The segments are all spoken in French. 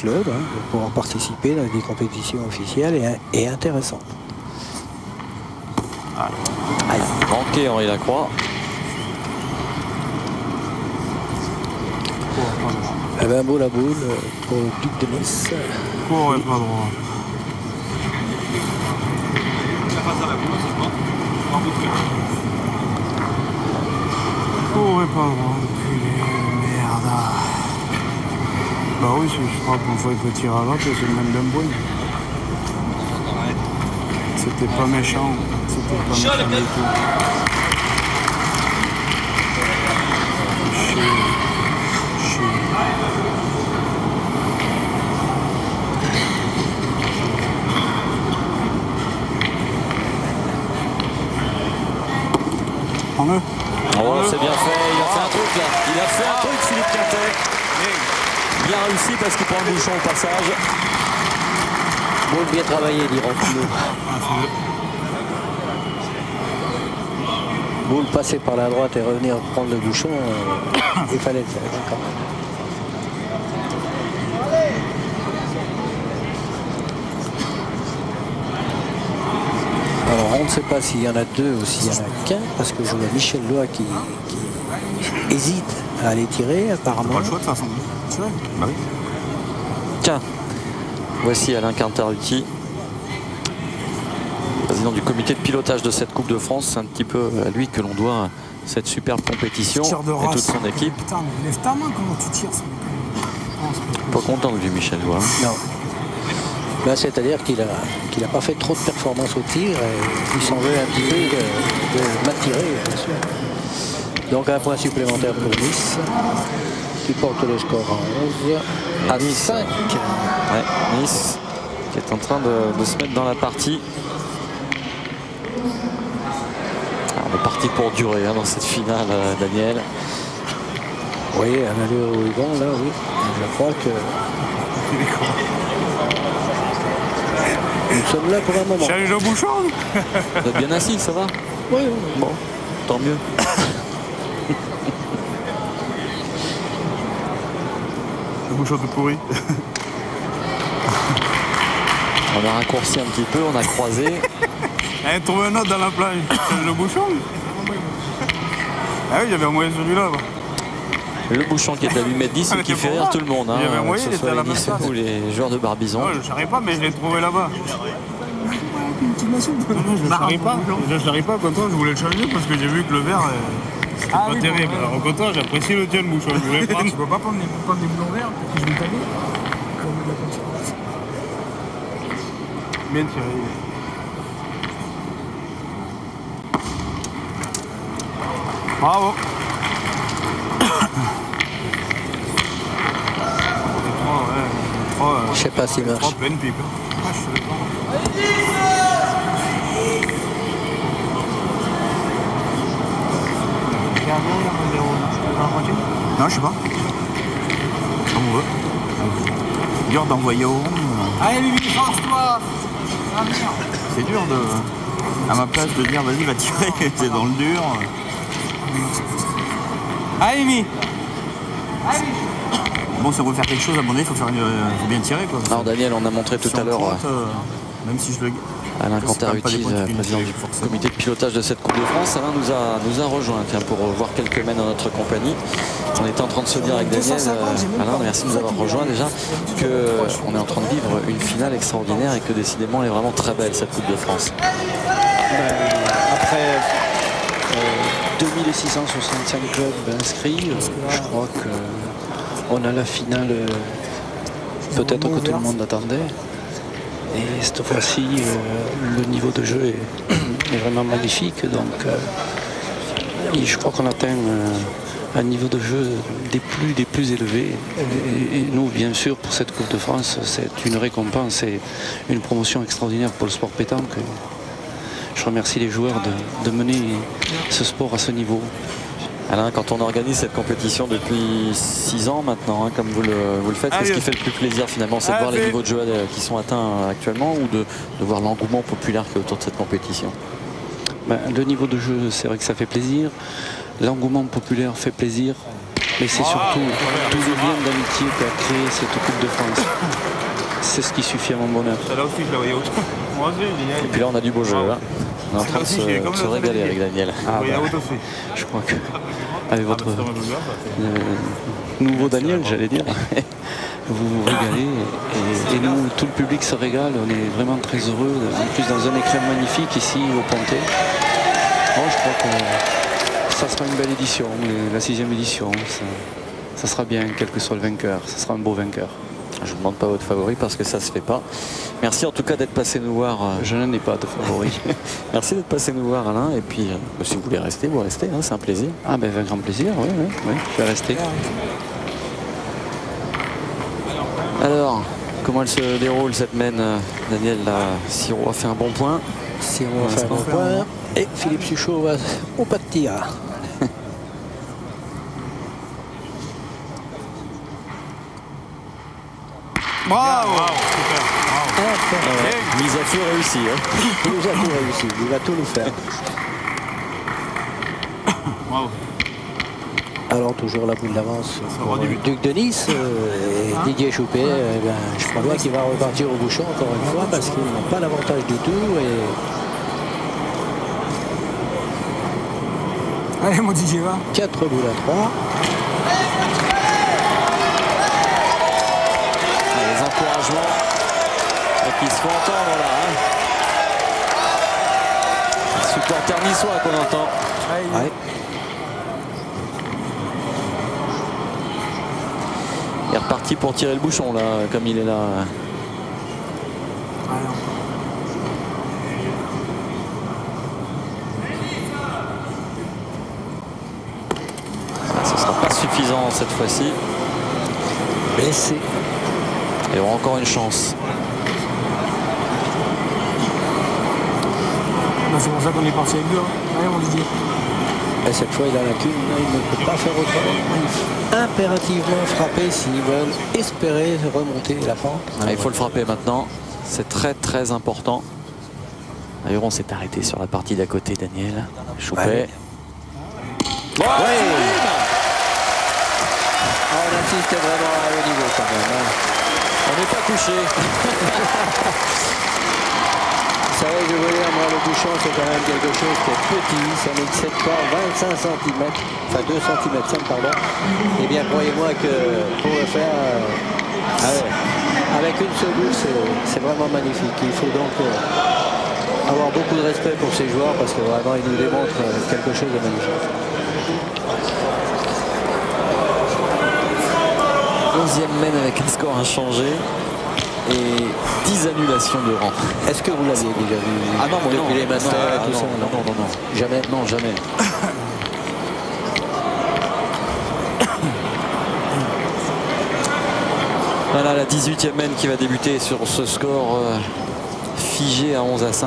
club, hein, de pouvoir participer dans des compétitions officielles et intéressantes. Manqué Henri Lacroix. Eh ben, beau la boule pour le Duc de Nice. Cours et pas droit. Cours et pas droit. Merde. Bah oui, je crois qu'on faut tirer à droite, c'est le même d'un C'était pas méchant. C'était pas méchant du tout. Oh, c'est bien fait, il a fait un truc là. Il a fait un truc, Philippe Quintet. Bien réussi parce qu'il prend le bouchon au passage. Boule bien travaillé, diront Boule passer par la droite et revenir prendre le bouchon, il fallait le faire quand même. Alors on ne sait pas s'il y en a deux ou s'il y en a qu'un, parce que je vois Michel Loa qui hésite à aller tirer apparemment. Pas le choix de toute façon. C'est vrai. Bah oui. Tiens, voici Alain Quintarutti, président du comité de pilotage de cette Coupe de France. C'est un petit peu à lui que l'on doit cette superbe compétition et toute son équipe. Putain, mais lève ta main, comment tu tires ça? Pas content de lui, Michel Loa. Non. Là, c'est-à-dire qu'il a pas fait trop de performances au tir et il s'en veut un petit peu de mal tirer, bien sûr. Donc un point supplémentaire pour Nice, qui porte le score à 11 à 5. Ouais, Nice qui est en train de se mettre dans la partie. Alors, on est parti pour durer hein, dans cette finale, Daniel. Oui, un allure au vent, là, oui. Je crois que nous sommes là pour un moment. Salut Jean Bouchon. Vous êtes bien assis, ça va? Oui, bon, tant mieux. Le bouchon tout pourri. On a raccourci un petit peu, on a croisé. Elle trouve un autre dans la plage. C'est le bouchon. Ah oui, il y avait un moyen celui-là. Le bouchon qui est à 8,10 m et qui fait rire tout le monde. Hein, il y avait un moyen, que il ce soit était à la les même Niçois place. ou les joueurs de Barbizon. Non, je ne savais pas, mais je l'ai trouvé là-bas. Je ne savais pas, content, je voulais le changer parce que j'ai vu que le verre c'était pas terrible. Alors content, j'apprécie le tien, le bouchon. Je voulais pas. Tu peux pas prendre des boulons verts parce que je vais tailler. Bien tiré. Bravo. je sais pas s'il marche. 3 pleines pipes. Non, je sais pas. Comme on veut. Dur d'envoyer au rond. Allez, Mimi, force-toi. C'est dur de. À ma place de dire vas-y, va tirer, c'est dans le dur. Allez, Mimi. Bon, si on veut faire quelque chose, à mon avis, il faut bien tirer. Quoi. Alors, Daniel, on a montré tout à l'heure. Même si je le. Alain Quintarutti, président du comité de pilotage de cette Coupe de France. Alain nous a rejoint pour voir quelques mènes dans notre compagnie. On était en train de se dire avec Daniel, Alain, merci de nous avoir rejoint déjà, qu'on est en train de vivre une finale extraordinaire et que décidément elle est vraiment très belle cette Coupe de France. Après 2665 clubs inscrits, je crois qu'on a la finale peut-être que tout le monde attendait. Et cette fois-ci, le niveau de jeu est vraiment magnifique. Donc, je crois qu'on atteint un niveau de jeu des plus élevés. Et nous, bien sûr, pour cette Coupe de France, c'est une récompense et une promotion extraordinaire pour le sport pétanque. Je remercie les joueurs de mener ce sport à ce niveau. Alain, quand on organise cette compétition depuis 6 ans maintenant, hein, comme vous le faites, qu'est-ce qui fait le plus plaisir finalement? C'est de voir les niveaux de jeu qui sont atteints actuellement ou de voir l'engouement populaire qui est autour de cette compétition? Le niveau de jeu, c'est vrai que ça fait plaisir. L'engouement populaire fait plaisir. Mais c'est surtout tous les liens d'amitié qu'a créé cette Coupe de France. c'est ce qui suffit à mon bonheur. Celle-là aussi, je la voyais autant. Moi aussi, Et puis là, on a du beau jeu. Là. On est en train de se régaler avec Daniel. Ah, je crois que avec votre nouveau Daniel, j'allais dire, vous vous régalez et nous, tout le public se régale. On est vraiment très heureux. En plus, dans un écran magnifique ici au Pontet. Oh, je crois que ça sera une belle édition, la 6e édition. Ça sera bien, quel que soit le vainqueur. Ça sera un beau vainqueur. Je ne vous demande pas votre favori parce que ça se fait pas. Merci en tout cas d'être passé nous voir. Je n'en ai pas de favori. Merci d'être passé nous voir, Alain. Et puis, si vous voulez rester, vous restez. Hein, c'est un plaisir. Ah ben, avec grand plaisir, oui, je vais rester. Alors, comment elle se déroule cette mène, Daniel? Siro a fait un bon point. Siro a fait un bon point. Et Philippe Suchot va au pas de tir. Bravo, super. Mise à feu réussie. Hein. Il nous a tout réussi, il va tout nous faire. Bravo. Alors toujours la boule d'avance pour le Duc de Nice et Didier Choupet, je crois bien qu'il va repartir au bouchon encore une fois parce qu'il n'a pas l'avantage du tout. Allez mon Didier va. 4 boules à 3. Les encouragements qui se font entendre là. Hein. Supporter niçois qu'on entend. Ouais. Il est reparti pour tirer le bouchon là, comme il est là. Ce ne sera pas suffisant cette fois-ci. Blessé. Et on aura encore une chance. C'est pour ça qu'on est parti avec deux. Allez mon Didier. Et cette fois il a la cune, il ne peut pas faire autrement. Il faut impérativement frapper s'ils veulent espérer remonter la pente. Il faut le frapper maintenant. C'est très très important. D'ailleurs on s'est arrêté sur la partie d'à côté, Daniel. Choupet. Ouais. On insiste vraiment à haut niveau quand même. Hein. On n'est pas couché. Vous savez, je veux dire, moi le bouchon c'est quand même quelque chose qui est petit, ça n'excède pas 25 cm, enfin 2 cm 5 pardon. Et bien croyez-moi que pour le faire avec une seule boule c'est vraiment magnifique. Il faut donc avoir beaucoup de respect pour ces joueurs parce que vraiment ils nous démontrent quelque chose de magnifique. 11e mène avec un score inchangé et 10 annulations de rang. Est-ce que vous l'aviez déjà vu? Ah non, moi, depuis les masters et tout ça? Non. Jamais? Non, jamais. Voilà la 18e mène qui va débuter sur ce score figé à 11-5.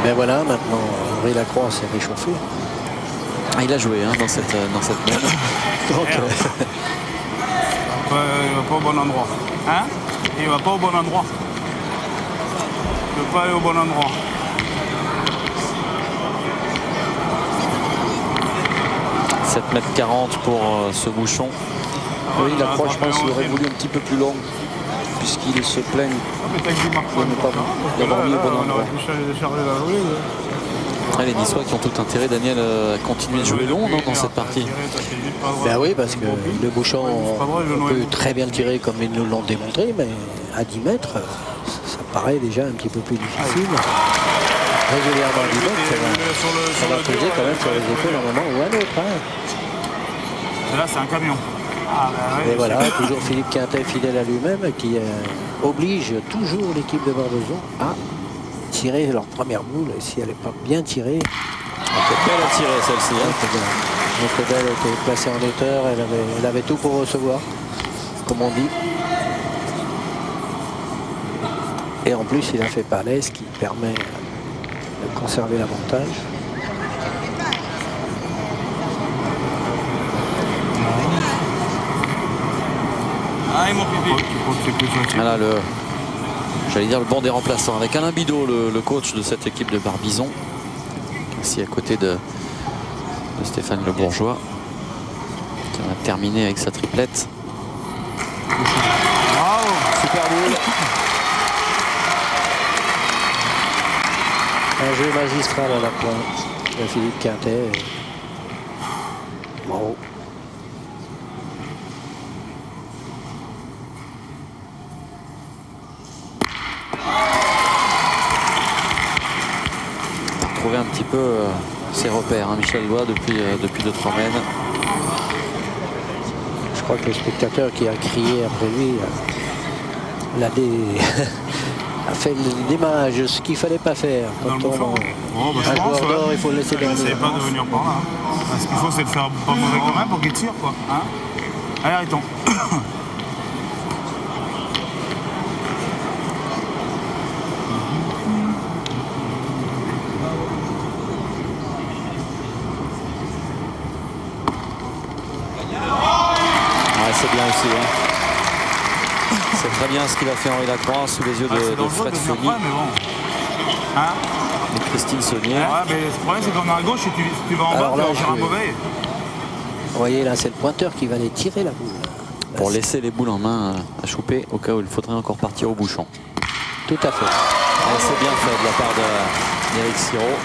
Mais voilà, maintenant Henri Lacroix s'est réchauffé. Ah, il a joué hein, dans cette mène. Donc, Il va pas au bon endroit. Hein? Il va pas au bon endroit. Il ne va pas aller au bon endroit. m 40 pour ce bouchon. Oui, Lacroix, je pense qu'il aurait voulu un petit peu plus long, puisqu'il se plaint de ne pas d'avoir mis au bon endroit. Les Niçois qui ont tout intérêt, Daniel, à continuer de jouer long dans cette partie. Ben oui, parce que le bouchon, on peut très bien le tirer comme ils nous l'ont démontré, mais à 10 mètres, ça paraît déjà un petit peu plus difficile. Régulièrement à 10 mètres, ça va peser quand même sur les épaules à un moment ou à un autre. Hein. Là, c'est un camion. Ah, bah ouais, et voilà, toujours Philippe Quintet fidèle à lui-même, qui oblige toujours l'équipe de Barbezon à tirer leur première boule. Et si elle n'est pas bien tirée, Elle a tiré celle-ci. Hein. notre belle était placée en hauteur, elle avait tout pour recevoir, comme on dit. Et en plus, il a fait palais, ce qui permet de conserver l'avantage. Allez, mon pipi. Voilà j'allais dire le banc des remplaçants avec Alain Bidot, le coach de cette équipe de Barbizon, ici à côté de de Stéphane Le Bourgeois, qui en a terminé avec sa triplette. Bravo, super boule. Un jeu magistral à la pointe de Philippe Quintet. Bravo. Trouver un petit peu ses repères, hein, Michel Doigt, depuis 2-3 semaines. Je crois que le spectateur qui a crié après lui a fait l'image, ce qu'il ne fallait pas faire. Quand on un joueur d'or, il faut le laisser dans le C'est pas de venir par là. Hein. Ce qu'il faut, c'est de faire pas mauvais quand même pour qu'il tire, quoi. Hein, allez, arrêtons. C'est bien aussi. Hein. C'est très bien ce qu'il a fait Henri Lacroix sous les yeux de Fred Fogny. Bon. Hein, et Christine Saunier. Ouais, mais le problème, c'est qu'on est à gauche et tu vas en bas, tu vas faire un mauvais. Vous voyez, là, c'est le pointeur qui va aller tirer la boule. Pour laisser les boules en main à Choupé, au cas où il faudrait encore partir au bouchon. Tout à fait. C'est bien fait de la part d'Éric Sirot.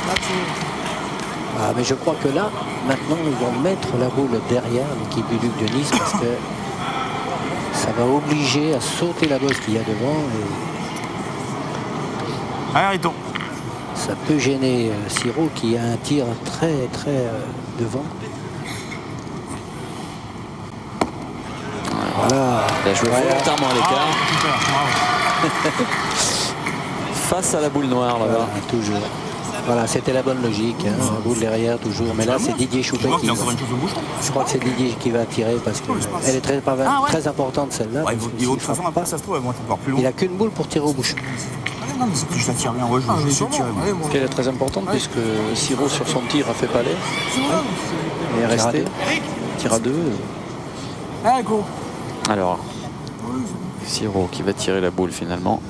Ah, mais je crois que là, maintenant, ils vont mettre la boule derrière l'équipe du Duc de Nice parce que ça va obliger à sauter la bosse qu'il y a devant. Et allez, arrêtons. Ça peut gêner Sirot qui a un tir très devant. Voilà. Il a joué volontairement à l'écart. Super, face à la boule noire là-bas. Voilà, toujours. Voilà, c'était la bonne logique, hein, la boule derrière toujours. Mais là, c'est Didier Choupé qui... Je crois que c'est Didier qui va tirer parce qu'elle est très importante celle-là. Ouais, de toute façon, après, ça se trouve, elles vont être encore plus loin. Il n'a qu'une boule pour tirer au bouchon. Ça tire bien, ouais, je sais tirer. Elle est très importante puisque Sirot sur son tir a fait palais. Il est resté. Tire à 2. Alors, Sirot qui va tirer la boule finalement.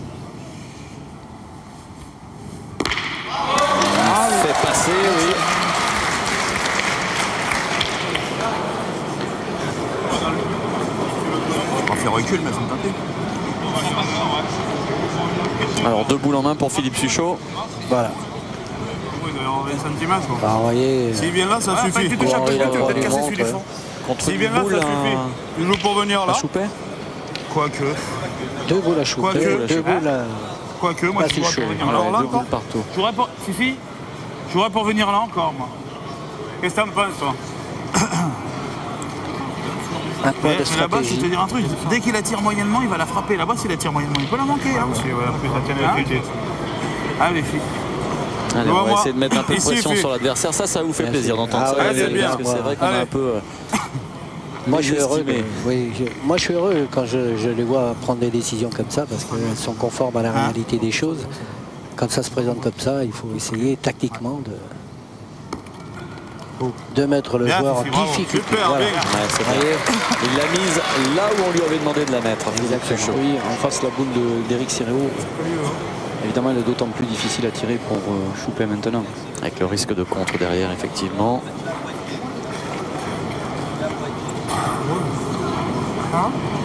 Fait passer, oui. On fait recul, mais elles sont tapées. Alors, 2 boules en main pour Philippe Suchot. Voilà. Il doit y avoir 20 cm, quoi. Bah, vous voyez... S'il vient là, ça suffit. Tu touches un peu, tu vas peut-être casser celui des fonds. S'il vient là, ça suffit. Tu joues pour venir là. Choupé. Quoique. 2 boules à Choupé. Deux boules à... Quoique, moi, je jouerais pour venir là. Alors, 2 boules partout. Fifi, je jouerais pour venir là encore, moi. Qu'est-ce que t'en penses, toi? Un point de là-bas, je vais te stratégie. dire un truc. Dès qu'il attire moyennement, il va la frapper. Là-bas, s'il attire moyennement, il peut la manquer. Hein. Allez, filles. Allez, on va essayer de mettre un peu de pression sur l'adversaire. Ça vous fait plaisir d'entendre ça. c'est bien. Parce que c'est vrai qu'on est un peu... Moi je suis heureux, moi je suis heureux quand je les vois prendre des décisions comme ça parce qu'elles sont conformes à la réalité des choses. Quand ça se présente comme ça, il faut essayer tactiquement de mettre le joueur en difficulté. Super, voilà. Il l'a mise là où on lui avait demandé de la mettre. Exactement. Oui, en face la boule d'Éric Sirot. Évidemment, elle est d'autant plus difficile à tirer pour Choupé maintenant. Avec le risque de contre derrière, effectivement.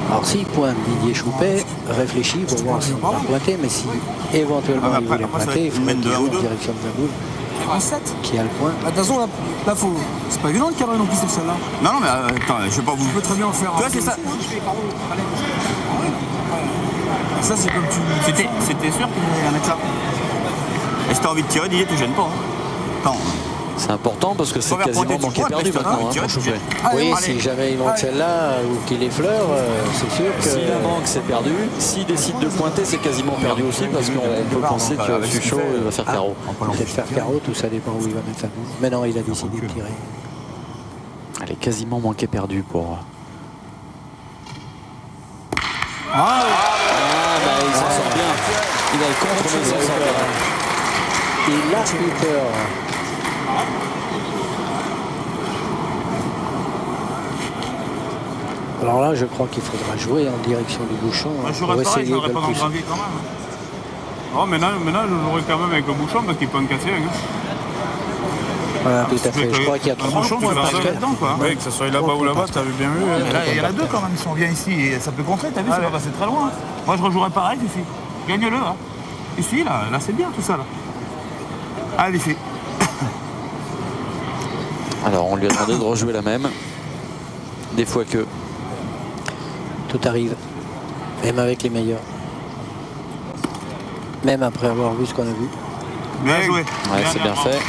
Alors s'il pointe Didier Choupé, réfléchit pour voir s'il va pointer, mais si éventuellement il veut les pointer, il faut mettre toujours en direction de la boule. Qui a le point. Attention, là faut... c'est pas évident de cadrer non plus sur celle-là. Non, mais attends, je vais pas vous... Tu peux très bien en faire. Toi, c'est ça. Ça, c'est comme tu... C'était sûr qu'il allait la mettre là. Et si t'as envie de tirer, Didier, tu gênes pas. Attends. C'est important parce que c'est quasiment manqué perdu maintenant pour Choupé. Oui, si jamais il manque celle-là ou qu'il effleure, c'est sûr que... S'il la manque, c'est perdu. S'il décide de pointer, c'est quasiment perdu aussi parce qu'on peut penser que Suchot va faire carreau. Peut-être faire carreau, tout ça dépend où il va mettre sa boule. Mais non, il a décidé de tirer. Elle est quasiment manqué perdu pour... Ah, il s'en sort bien. Il a le contre, mais il s'en sort bien. Il a eu peur. Alors là, je crois qu'il faudra jouer en direction du bouchon pour essayer de le pousser. quand même. Oh, maintenant, je jouerai quand même avec le bouchon parce qu'il peut en casser un. Voilà, tout à fait. Je crois qu'il y a 3 bouchons, points par terre. dedans, quoi. Oui, que ce soit là-bas ou là-bas, tu avais bien vu. Mais là, il y en a deux quand même, si on vient ici, et ça peut contrer, t'as vu, ça va passer très loin. Moi, je rejouerais pareil, ici. Gagne-le, hein. Ici, là c'est bien tout ça, là. Allez, ici. Alors, on lui a demandé de rejouer la même. Des fois que. Tout arrive. Même avec les meilleurs. Même après avoir vu ce qu'on a vu. Bien joué. Ouais, c'est bien fait.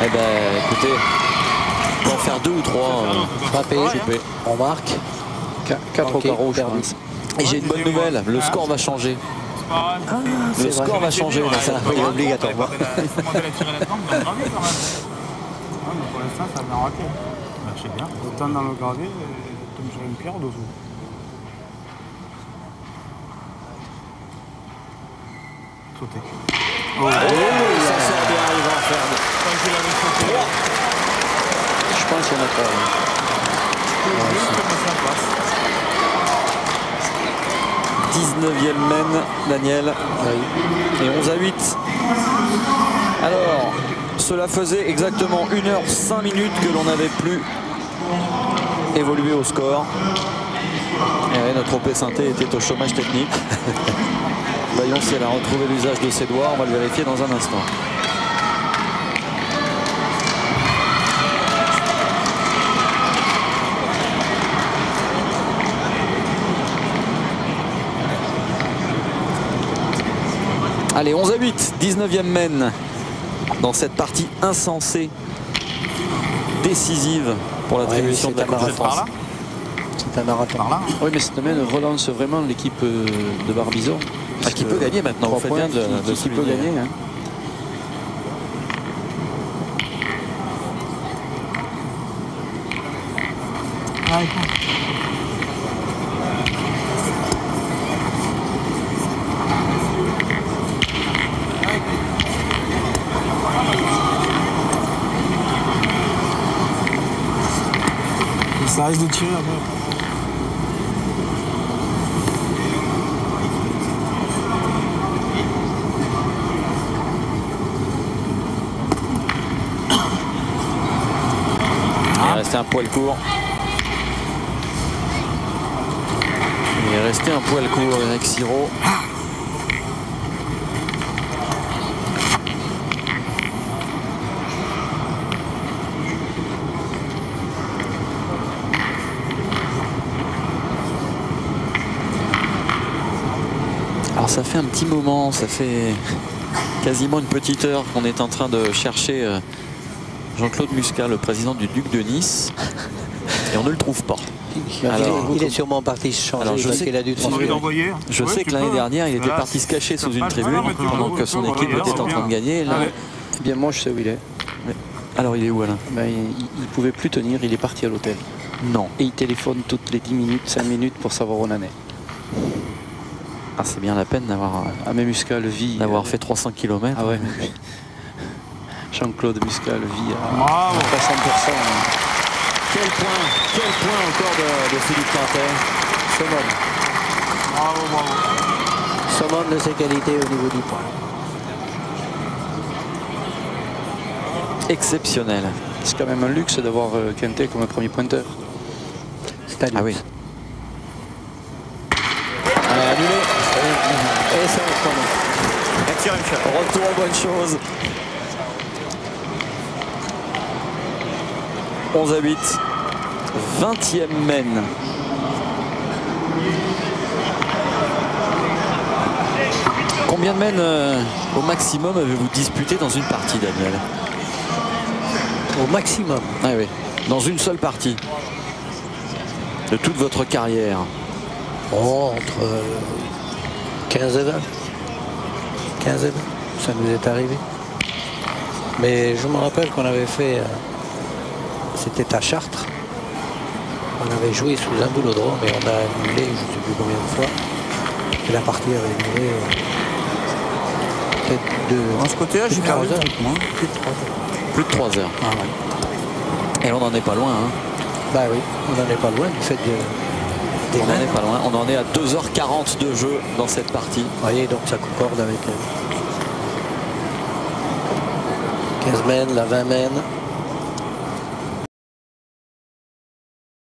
Eh ben, écoutez, on peut en faire 2 ou 3. Frappé, choupé. on marque. 4 au carreau, je perdu. pense. Et j'ai une bonne nouvelle, le score va changer. Ah, Le c'est score vrai. va changer. Là, ça. Oui, obligatoirement. Il faut demander la tirer la trempe dans le gravier, quand même. mais pour l'instant, ça a bien raté. Bah, je sais bien. Autant dans le gravier, tombe sur une pierre dessous. Sauter. Oh, ça sort bien, il va en faire. Je pense qu'il y en a 3. Ouais. 19e mène, Daniel. Et 11-8. Alors, cela faisait exactement 1h05 que l'on n'avait plus évolué au score. Et ouais, notre OP synthé était au chômage technique. Voyons si elle a retrouvé l'usage de ses doigts. On va le vérifier dans un instant. Allez, 11-8, 19e mène dans cette partie insensée, décisive pour l'attribution de la Coupe de France. C'est un marathon. Par là. Oui, mais cette semaine relance vraiment l'équipe de Barbizon. Qui peut gagner maintenant, vous faites bien de le qui peut souligner. gagner. Hein. Ça risque de tirer après. Il est resté un poil court. Il est resté un poil court, Eric Siro. Alors ça fait un petit moment, ça fait quasiment une petite heure qu'on est en train de chercher Jean-Claude Muscat, le président du Duc de Nice, et on ne le trouve pas. Alors, il est sûrement parti se changer alors, je parce sais qu'il a dû transférer. Je sais que l'année dernière, il était parti se cacher sous une tribune pendant que son équipe était en train de gagner. Là. Eh bien, moi, je sais où il est. Alors, il est où, Alain? Ben, il ne pouvait plus tenir, il est parti à l'hôtel. Non. Et il téléphone toutes les 10 minutes, 5 minutes pour savoir où on en est. Ah, c'est bien la peine d'avoir Ahmed Muscat le vit. fait 300 km. Ah ouais. Jean-Claude Muscat le vit à Bravo. 300%. Quel point encore de Philippe Quintet. Somone. Bravo, bravo. Somone de ses qualités au niveau du point. Exceptionnel. C'est quand même un luxe d'avoir Quintet comme un premier pointeur. C'est à lui. Ah oui. Allez, annulé. Et ça, on Tiens, Michel. Retour aux bonnes choses. 11-8. 20e mène. Combien de mènes au maximum avez-vous disputé dans une partie, Daniel? au maximum. Ah oui, dans une seule partie de toute votre carrière. Oh, entre 15 et 20. 15 et 20, ça nous est arrivé. Mais je me rappelle qu'on avait fait, c'était à Chartres. On avait joué sous un boulodrome et on a annulé, je ne sais plus combien de fois. Et la partie avait duré peut-être de... De ce côté-là, j'ai perdu. Plus de 3 heures. Plus de 3 heures. Ah ouais. Et on n'en est pas loin. Hein. Bah oui, on n'en est pas loin du fait de... On n'en est pas loin. On en est à 2h40 de jeu dans cette partie. Vous voyez, donc ça concorde avec 15 mènes, la 20 mènes.